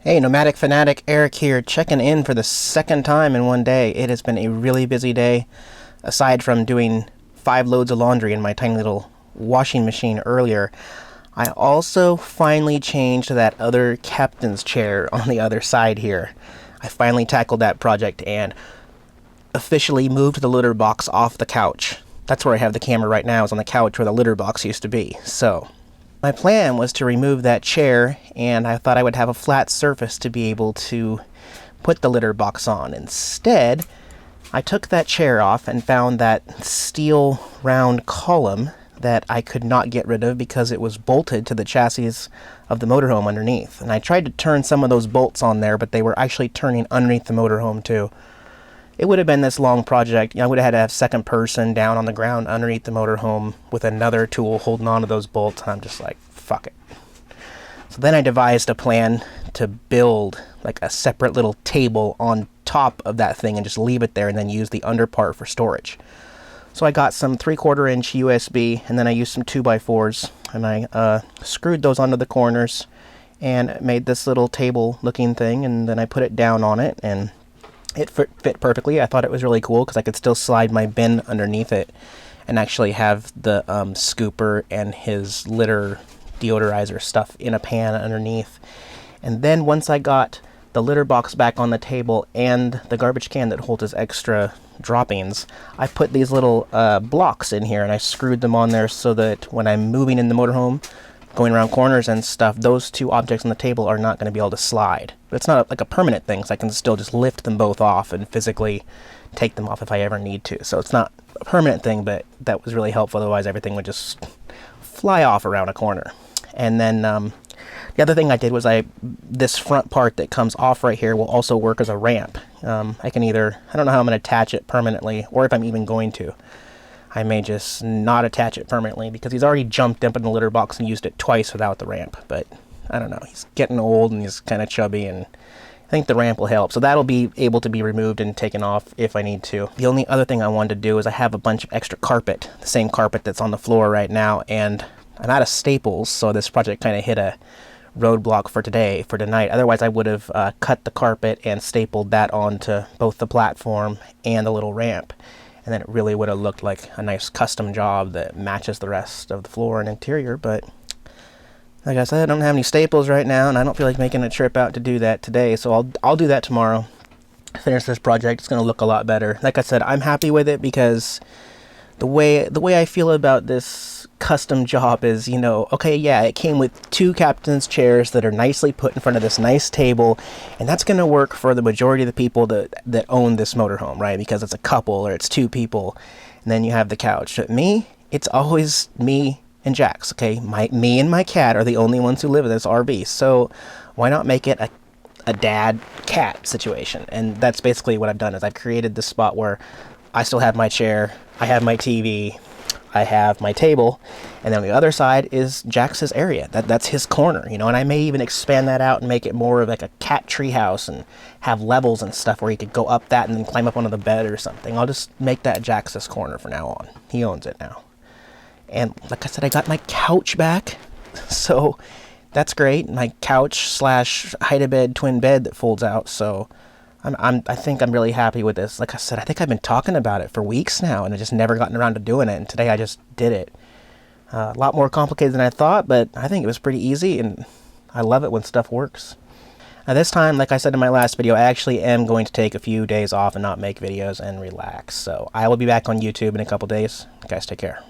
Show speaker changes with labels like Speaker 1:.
Speaker 1: Hey, Nomadic Fanatic, Eric here, checking in for the second time in one day. It has been a really busy day, aside from doing 5 loads of laundry in my tiny little washing machine earlier. I also finally changed that other captain's chair on the other side here. I finally tackled that project and officially moved the litter box off the couch. That's where I have the camera right now, is on the couch where the litter box used to be. So my plan was to remove that chair, and I thought I would have a flat surface to be able to put the litter box on. Instead, I took that chair off and found that steel round column that I could not get rid of because it was bolted to the chassis of the motorhome underneath. And I tried to turn some of those bolts on there, but they were actually turning underneath the motorhome too. It would have been this long project. I would have had to have second person down on the ground underneath the motorhome with another tool holding on to those bolts. And I'm just like, fuck it. So then I devised a plan to build like a separate little table on top of that thing and just leave it there and then use the under part for storage. So I got some 3/4 inch USB, and then I used some 2x4s, and I screwed those onto the corners and made this little table looking thing, and then I put it down on it, and it fit perfectly. I thought it was really cool because I could still slide my bin underneath it and actually have the scooper and his litter deodorizer stuff in a pan underneath. And then once I got the litter box back on the table and the garbage can that holds his extra droppings, I put these little blocks in here and I screwed them on there so that when I'm moving in the motorhome, going around corners and stuff, those two objects on the table are not going to be able to slide. But it's not like a permanent thing, so I can still just lift them both off and physically take them off if I ever need to. So it's not a permanent thing, but that was really helpful. Otherwise, everything would just fly off around a corner. And then the other thing I did was this front part that comes off right here will also work as a ramp. I don't know how I'm going to attach it permanently, or if I'm even going to. I may just not attach it permanently because he's already jumped up in the litter box and used it twice without the ramp. But I don't know, he's getting old and he's kind of chubby, and I think the ramp will help. So that'll be able to be removed and taken off if I need to. The only other thing I wanted to do is I have a bunch of extra carpet, the same carpet that's on the floor right now, and I'm out of staples, so this project kind of hit a roadblock for tonight. Otherwise, I would have cut the carpet and stapled that onto both the platform and the little ramp. And then it really would have looked like a nice custom job that matches the rest of the floor and interior. But like I said, I don't have any staples right now, and I don't feel like making a trip out to do that today. So I'll do that tomorrow. Finish this project. It's going to look a lot better. Like I said, I'm happy with it because the way I feel about this custom job is, okay, yeah, it came with 2 captain's chairs that are nicely put in front of this nice table, and that's going to work for the majority of the people that own this motorhome, right? Because it's a couple or it's 2 people, and then you have the couch. But me, it's always me and Jax, okay? Me and my cat are the only ones who live in this RV, so why not make it a dad-cat situation? And that's basically what I've done, is I've created this spot where I still have my chair, I have my TV, I have my table, and then on the other side is Jax's area. That's his corner, and I may even expand that out and make it more of like a cat tree house and have levels and stuff where he could go up that and then climb up onto the bed or something. I'll just make that Jax's corner from now on. He owns it now. And like I said, I got my couch back, so that's great. My couch / hide-a-bed twin bed that folds out, so I think I'm really happy with this. Like I said, I think I've been talking about it for weeks now, and I just never gotten around to doing it, and today I just did it. A lot more complicated than I thought, but I think it was pretty easy, and I love it when stuff works. Now this time, like I said in my last video, I actually am going to take a few days off and not make videos and relax. So I will be back on YouTube in a couple days. You guys take care.